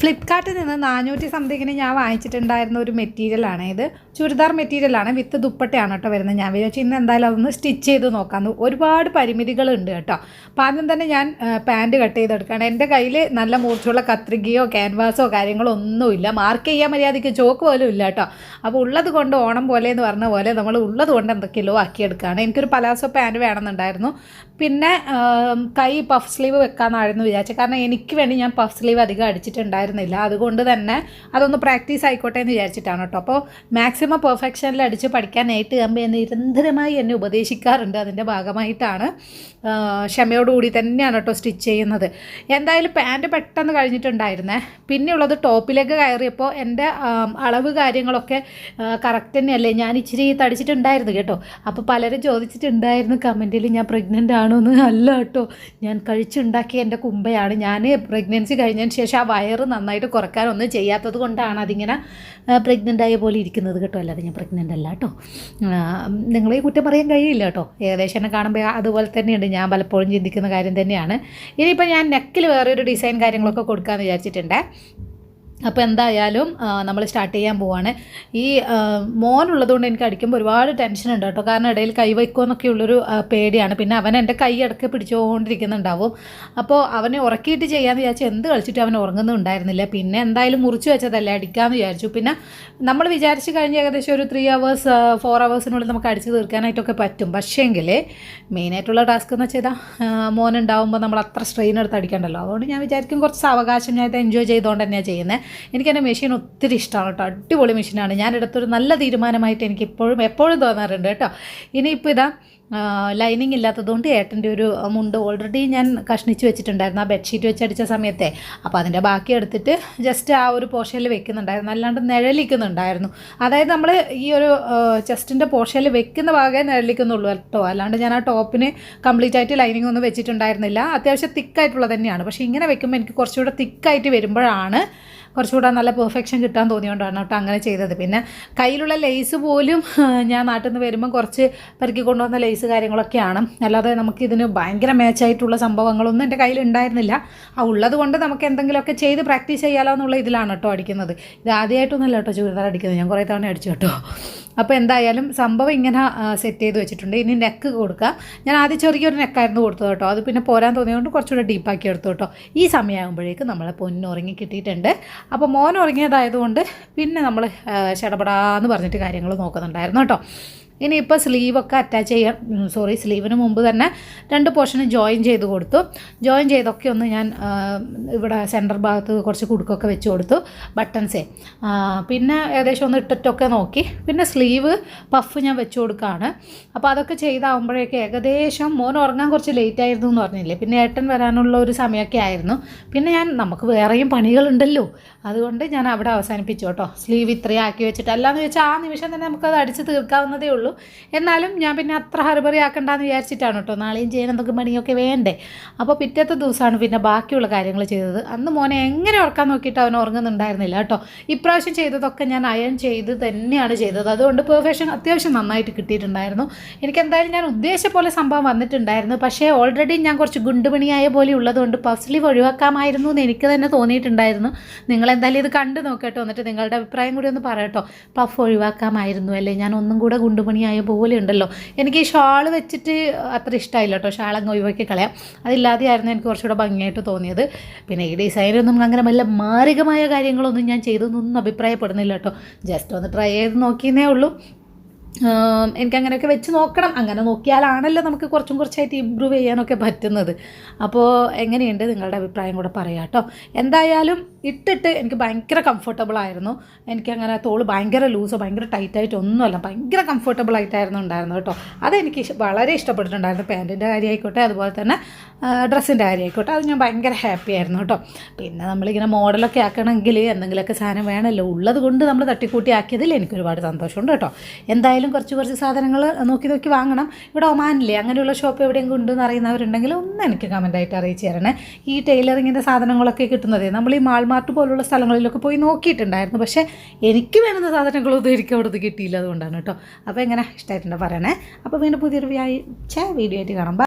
ഫ്ലിപ്കാർട്ടിൽ നിന്ന് 400 സംതിങ്ങിന് ഞാൻ വാങ്ങിച്ചിട്ടുണ്ടായിരുന്ന ഒരു മെറ്റീരിയലാണ് ഇത്. ചുരിദാർ മെറ്റീരിയലാണ്, വിത്ത് ദുപ്പട്ടയാണ് കേട്ടോ വരുന്നത്. ഞാൻ വിചാരിച്ചു ഇന്ന് എന്തായാലും അതൊന്ന് സ്റ്റിച്ച് ചെയ്ത് നോക്കാം. ഒരുപാട് പരിമിതികളുണ്ട് കേട്ടോ. അപ്പോൾ ആദ്യം തന്നെ ഞാൻ പാൻറ്റ് കട്ട് ചെയ്തെടുക്കുകയാണ്. എൻ്റെ കയ്യിൽ നല്ല മൂർച്ചയുള്ള കത്രികയോ ക്യാൻവാസോ കാര്യങ്ങളോ ഒന്നുമില്ല. മാർക്ക് ചെയ്യാൻ മര്യാദയ്ക്ക് ചോക്ക് പോലും ഇല്ല കേട്ടോ. അപ്പോൾ ഉള്ളത് കൊണ്ട് ഓണം പോലെ എന്ന് പറഞ്ഞ പോലെ നമ്മൾ ഉള്ളത് കൊണ്ട് എന്തൊക്കെയോ ആക്കിയെടുക്കുകയാണ്. എനിക്കൊരു പലാസോ പാൻറ്റ് വേണമെന്നുണ്ടായിരുന്നു. പിന്നെ കൈ പഫ് സ്ലീവ് വെക്കാമെന്നായിരുന്നു വിചാരിച്ചത്. കാരണം എനിക്ക് വേണ്ടി ഞാൻ പഫ് സ്ലീവ് അധികം അടിച്ചിട്ടുണ്ടായിരുന്നില്ല. അതുകൊണ്ട് തന്നെ അതൊന്ന് പ്രാക്ടീസ് ആയിക്കോട്ടെ എന്ന് വിചാരിച്ചിട്ടാണ് കേട്ടോ. അപ്പോൾ മാക്സിമം പെർഫെക്ഷനിൽ അടിച്ച് പഠിക്കാനായിട്ട് അമ്മ നിരന്തരമായി എന്നെ ഉപദേശിക്കാറുണ്ട്. അതിൻ്റെ ഭാഗമായിട്ടാണ് ക്ഷമയോടുകൂടി തന്നെയാണ് കേട്ടോ സ്റ്റിച്ച് ചെയ്യുന്നത്. എന്തായാലും പാൻറ്റ് പെട്ടെന്ന് കഴിഞ്ഞിട്ടുണ്ടായിരുന്നേ. പിന്നെയുള്ളത് ടോപ്പിലേക്ക് കയറിയപ്പോൾ എൻ്റെ അളവ് കാര്യങ്ങളൊക്കെ കറക്റ്റ് തന്നെയല്ലേ. ഞാൻ ഇച്ചിരി തടിച്ചിട്ടുണ്ടായിരുന്നു കേട്ടോ. അപ്പോൾ പലരും ചോദിച്ചിട്ടുണ്ടായിരുന്നു കമൻറ്റിൽ ഞാൻ പ്രഗ്നൻ്റ് ആണോ എന്ന്. അല്ല കേട്ടോ, ഞാൻ കഴിച്ചുണ്ടാക്കിയ എൻ്റെ കുമ്പയാണ്. ഞാൻ പ്രഗ്നൻസി കഴിഞ്ഞതിന് ശേഷം ആ വയറ് നന്നായിട്ട് കുറയ്ക്കാനൊന്നും ചെയ്യാത്തത് കൊണ്ടാണ് അതിങ്ങനെ പ്രഗ്നൻ്റ് ആയ പോലെ ഇരിക്കുന്നത് കേട്ടോ. അല്ലാതെ ഞാൻ പ്രഗ്നൻ്റ് അല്ല കേട്ടോ. നിങ്ങളെ കുറ്റം പറയാൻ കഴിയില്ല കേട്ടോ. ഏകദേശം എന്നെ കാണുമ്പോൾ അതുപോലെ തന്നെയുണ്ട്. ഞാൻ പലപ്പോഴും ചിന്തിക്കുന്ന കാര്യം തന്നെയാണ്. ഇനിയിപ്പോൾ ഞാൻ നെക്കിൽ വേറൊരു ഡിസൈൻ കാര്യങ്ങളൊക്കെ കൊടുക്കാമെന്ന് വിചാരിച്ചിട്ടുണ്ട്. അപ്പോൾ എന്തായാലും നമ്മൾ സ്റ്റാർട്ട് ചെയ്യാൻ പോവാണ്. ഈ മോനുള്ളതുകൊണ്ട് എനിക്ക് അടിക്കുമ്പോൾ ഒരുപാട് ടെൻഷനുണ്ട് കേട്ടോ. കാരണം ഇടയിൽ കൈ വയ്ക്കുമെന്നൊക്കെ ഉള്ളൊരു പേടിയാണ്. പിന്നെ അവൻ എൻ്റെ കൈ ഇടയ്ക്ക് പിടിച്ചുകൊണ്ടിരിക്കുന്നുണ്ടാവും. അപ്പോൾ അവനെ ഉറക്കിയിട്ട് ചെയ്യാമെന്ന് വിചാരിച്ചു. എന്ത് കളിച്ചിട്ട് അവൻ ഉറങ്ങുന്നുണ്ടായിരുന്നില്ല. പിന്നെ എന്തായാലും മുറിച്ച് വെച്ചതല്ലേ, അടിക്കാമെന്ന് വിചാരിച്ചു. പിന്നെ നമ്മൾ വിചാരിച്ച് കഴിഞ്ഞ് ഏകദേശം ഒരു 3 hours 4 hours നമുക്ക് അടിച്ച് തീർക്കാനായിട്ടൊക്കെ പറ്റും. പക്ഷേങ്കിൽ മെയിനായിട്ടുള്ള ടാസ്ക് എന്ന് വെച്ചാൽ മോനുണ്ടാവുമ്പോൾ നമ്മൾ അത്ര സ്ട്രെയിൻ എടുത്ത് അടിക്കണ്ടല്ലോ. അതുകൊണ്ട് ഞാൻ വിചാരിക്കും കുറച്ച് അവകാശം ഞാൻ ഇത് എൻജോയ് ചെയ്തുകൊണ്ട് തന്നെയാണ് ചെയ്യുന്നത്. എനിക്കെൻ്റെ മെഷീൻ ഒത്തിരി ഇഷ്ടമാണ് കേട്ടോ. അടിപൊളി മെഷീനാണ്. ഞാനെടുത്തൊരു നല്ല തീരുമാനമായിട്ട് എനിക്ക് എപ്പോഴും തോന്നാറുണ്ട് കേട്ടോ. ഇനിയിപ്പോൾ ഇതാ ലൈനിങ് ഇല്ലാത്തതുകൊണ്ട് ഏട്ടൻ്റെ ഒരു മുണ്ട് ഓൾറെഡി ഞാൻ കഷ്ണിച്ച് വെച്ചിട്ടുണ്ടായിരുന്നു ആ ബെഡ്ഷീറ്റ് വെച്ച് അടിച്ച സമയത്തെ. അപ്പോൾ അതിൻ്റെ ബാക്കി എടുത്തിട്ട് ജസ്റ്റ് ആ ഒരു പോർഷനിൽ വെക്കുന്നുണ്ടായിരുന്നു. അല്ലാണ്ട് നിഴലിക്കുന്നുണ്ടായിരുന്നു. അതായത് നമ്മൾ ഈ ഒരു ചെസ്റ്റിൻ്റെ പോർഷനിൽ വെക്കുന്ന ഭാഗമേ നിഴലിക്കുന്നുള്ളൂ കേട്ടോ. അല്ലാണ്ട് ഞാൻ ആ ടോപ്പിന് കംപ്ലീറ്റ് ആയിട്ട് ലൈനിങ് ഒന്നും വെച്ചിട്ടുണ്ടായിരുന്നില്ല. അത്യാവശ്യം തിക്കായിട്ടുള്ളത് തന്നെയാണ്. പക്ഷേ ഇങ്ങനെ വെക്കുമ്പോൾ എനിക്ക് കുറച്ചുകൂടെ തിക്കായിട്ട് വരുമ്പോഴാണ് കുറച്ചുകൂടെ നല്ല പെർഫെക്ഷൻ കിട്ടാൻ തോന്നിയോണ്ടാണ് കേട്ടോ അങ്ങനെ ചെയ്തത്. പിന്നെ കയ്യിലുള്ള ലേസ് പോലും ഞാൻ നാട്ടിൽ നിന്ന് വരുമ്പം കുറച്ച് പെറുക്കി കൊണ്ടുവന്ന ലേസ് കാര്യങ്ങളൊക്കെയാണ്. അല്ലാതെ നമുക്കിതിന് ഭയങ്കര മാച്ചായിട്ടുള്ള സംഭവങ്ങളൊന്നും എൻ്റെ കയ്യിൽ ഉണ്ടായിരുന്നില്ല. ആ ഉള്ളത് കൊണ്ട് നമുക്ക് എന്തെങ്കിലുമൊക്കെ ചെയ്ത് പ്രാക്ടീസ് ചെയ്യാമല്ലോ എന്നുള്ള ഇതിലാണ് കേട്ടോ അടിക്കുന്നത്. ഇത് ആദ്യമായിട്ടൊന്നുമല്ല കേട്ടോ ചുരിദാർ അടിക്കുന്നത്. ഞാൻ കുറേ തവണ അടിച്ചു കേട്ടോ. അപ്പോൾ എന്തായാലും സംഭവം ഇങ്ങനെ സെറ്റ് ചെയ്ത് വെച്ചിട്ടുണ്ട്. ഇനി നെക്ക് കൊടുക്കാം. ഞാൻ ആദ്യം ചെറിയൊരു നെക്കായിരുന്നു കൊടുത്തത് കേട്ടോ. അത് പിന്നെ പോരാൻ തോന്നിയതുകൊണ്ട് കുറച്ചുകൂടെ ഡീപ്പാക്കി എടുത്തു കേട്ടോ. ഈ സമയമാകുമ്പോഴേക്കും നമ്മളെ പൊന്ന് ഉറങ്ങി കിട്ടിയിട്ടുണ്ട്. അപ്പോൾ മോൻ ഉറങ്ങിയതായതുകൊണ്ട് പിന്നെ നമ്മൾ ചടപടാന്ന് പറഞ്ഞിട്ട് കാര്യങ്ങൾ നോക്കുന്നുണ്ടായിരുന്നു കേട്ടോ. ഇനിയിപ്പോൾ സ്ലീവൊക്കെ അറ്റാച്ച് ചെയ്യാൻ സ്ലീവിന് മുമ്പ് തന്നെ 2 പോർഷന് ജോയിൻ ചെയ്ത് കൊടുത്തു. ജോയിൻ ചെയ്തൊക്കെ ഒന്ന് ഞാൻ ഇവിടെ സെൻറ്റർ ഭാഗത്ത് കുറച്ച് കുടുക്കൊക്കെ വെച്ച് കൊടുത്തു, ബട്ടൺസേ. പിന്നെ ഏകദേശം ഒന്ന് ഇട്ടിട്ടൊക്കെ നോക്കി. പിന്നെ സ്ലീവ് പഫ് ഞാൻ വെച്ച് കൊടുക്കുകയാണ്. അപ്പോൾ അതൊക്കെ ചെയ്താകുമ്പോഴേക്ക് ഏകദേശം മോൻ ഉറങ്ങാൻ കുറച്ച് ലേറ്റ് ആയിരുന്നു എന്ന് പറഞ്ഞില്ലേ. പിന്നെ ഏട്ടൻ വരാനുള്ള ഒരു സമയമൊക്കെ ആയിരുന്നു. പിന്നെ നമുക്ക് വേറെയും പണികളുണ്ടല്ലോ, അതുകൊണ്ട് ഞാൻ അവിടെ അവസാനിപ്പിച്ചു കേട്ടോ. സ്ലീവ് ഇത്രയും ആക്കി വെച്ചിട്ട് അല്ലാന്ന് വെച്ചാൽ ആ നിമിഷം തന്നെ നമുക്കത് അടിച്ച് തീർക്കാവുന്നതേ ഉള്ളൂ. എന്നാലും ഞാൻ പിന്നെ അത്ര ഹറിബറി ആക്കണ്ടെന്ന് വിചാരിച്ചിട്ടാണ് കേട്ടോ. നാളെയും ചെയ്യാൻ എന്തൊക്കെ പണിയൊക്കെ വേണ്ടേ. അപ്പോൾ പിറ്റത്തെ ദിവസമാണ് പിന്നെ ബാക്കിയുള്ള കാര്യങ്ങൾ ചെയ്തത്. അന്ന് മോനെ എങ്ങനെ ഉറക്കാൻ നോക്കിയിട്ട് അവൻ ഉറങ്ങുന്നുണ്ടായിരുന്നില്ല കേട്ടോ. ഇപ്രാവശ്യം ചെയ്തതൊക്കെ ഞാൻ അയൺ ചെയ്ത് തന്നെയാണ് ചെയ്തത്. അതുകൊണ്ട് പെർഫെക്ഷൻ അത്യാവശ്യം നന്നായിട്ട് കിട്ടിയിട്ടുണ്ടായിരുന്നു. എനിക്കെന്തായാലും ഞാൻ ഉദ്ദേശിച്ച പോലെ സംഭവം വന്നിട്ടുണ്ടായിരുന്നു. പക്ഷേ ഓൾറെഡി ഞാൻ കുറച്ച് ഗുണ്ടുപണിയായ പോലെ ഉള്ളതുകൊണ്ട് പഫ് സ്ലീവ് ഒഴിവാക്കാമായിരുന്നു എന്ന് എനിക്ക് തന്നെ തോന്നിയിട്ടുണ്ടായിരുന്നു. നിങ്ങളെന്തായാലും ഇത് കണ്ടു നോക്കട്ടോ. എന്നിട്ട് നിങ്ങളുടെ അഭിപ്രായം കൂടി ഒന്ന് പറയട്ടോ. പഫ് ഒഴിവാക്കാമായിരുന്നു അല്ലേ, ഞാൻ ഒന്നും കൂടെ ഗുണ്ടുപണിയായ പോലെ ഉണ്ടല്ലോ. എനിക്ക് ഈ ഷാൾ വെച്ചിട്ട് അത്ര ഇഷ്ടമായില്ല കേട്ടോ. ഷാളങ്ങ് ഒഴിവാക്കി കളയാം. അതില്ലാതെയായിരുന്നു എനിക്ക് കുറച്ചുകൂടെ ഭംഗിയായിട്ട് തോന്നിയത്. പിന്നെ ഈ ഡിസൈനൊന്നും അങ്ങനെ വല്ല മാരകമായ കാര്യങ്ങളൊന്നും ഞാൻ ചെയ്തൊന്നും അഭിപ്രായപ്പെടുന്നില്ല കേട്ടോ. ജസ്റ്റ് ഒന്ന് ട്രൈ ചെയ്ത് നോക്കിയെന്നേ ഉള്ളൂ. എനിക്കങ്ങനെയൊക്കെ വെച്ച് നോക്കണം. അങ്ങനെ നോക്കിയാലാണല്ലോ നമുക്ക് കുറച്ചായിട്ട് ഇമ്പ്രൂവ് ചെയ്യാനൊക്കെ പറ്റുന്നത്. അപ്പോൾ എങ്ങനെയുണ്ട് നിങ്ങളുടെ അഭിപ്രായം കൂടെ പറയാം കേട്ടോ. എന്തായാലും ഇട്ടിട്ട് എനിക്ക് ഭയങ്കര കംഫർട്ടബിൾ ആയിരുന്നു. എനിക്കങ്ങനെ തോള് ഭയങ്കര ലൂസോ ഭയങ്കര ടൈറ്റായിട്ടോ ഒന്നുമല്ല, ഭയങ്കര കംഫർട്ടബിൾ ആയിട്ടായിരുന്നു ഉണ്ടായിരുന്നു കേട്ടോ. അതെനിക്ക് വളരെ ഇഷ്ടപ്പെട്ടിട്ടുണ്ടായിരുന്നു. പാൻറ്റിൻ്റെ കാര്യമായിക്കോട്ടെ, അതുപോലെ തന്നെ ഡ്രസ്സിൻ്റെ കാര്യമായിക്കോട്ടെ, അത് ഞാൻ ഭയങ്കര ഹാപ്പി ആയിരുന്നു കേട്ടോ. പിന്നെ നമ്മളിങ്ങനെ മോഡലൊക്കെ ആക്കണമെങ്കിൽ എന്തെങ്കിലുമൊക്കെ സാധനം വേണമല്ലോ. ഉള്ളത് കൊണ്ട് നമ്മൾ തട്ടിക്കൂട്ടി ആക്കിയതിൽ എനിക്കൊരുപാട് സന്തോഷമുണ്ട് കേട്ടോ. എന്തായാലും കുറച്ച് സാധനങ്ങൾ നോക്കി വാങ്ങണം. ഇവിടെ ഒമാനില്ലേ അങ്ങനെയുള്ള ഷോപ്പ് എവിടെയെങ്കിലും ഉണ്ടെന്ന് അറിയുന്നവരുണ്ടെങ്കിൽ ഒന്ന് എനിക്ക് കമൻറ്റായിട്ട് അറിയിച്ച് തരണേ. ഈ ടൈലറിങ്ങിൻ്റെ സാധനങ്ങളൊക്കെ കിട്ടുന്നത് നമ്മൾ ഈ മാൾമാർട്ട് പോലുള്ള സ്ഥലങ്ങളിലൊക്കെ പോയി നോക്കിയിട്ടുണ്ടായിരുന്നു. പക്ഷേ എനിക്ക് വേണ്ടുന്ന സാധനങ്ങളൊന്നും എനിക്ക് അവിടുന്ന് കിട്ടിയില്ല. അതുകൊണ്ടാണ് കേട്ടോ. അപ്പോൾ എങ്ങനെ ഇഷ്ടമായിട്ടുണ്ടോ പറയണേ. അപ്പോൾ വീണ്ടും പുതിയൊരു വീഡിയോ ആയിട്ട് കാണാം.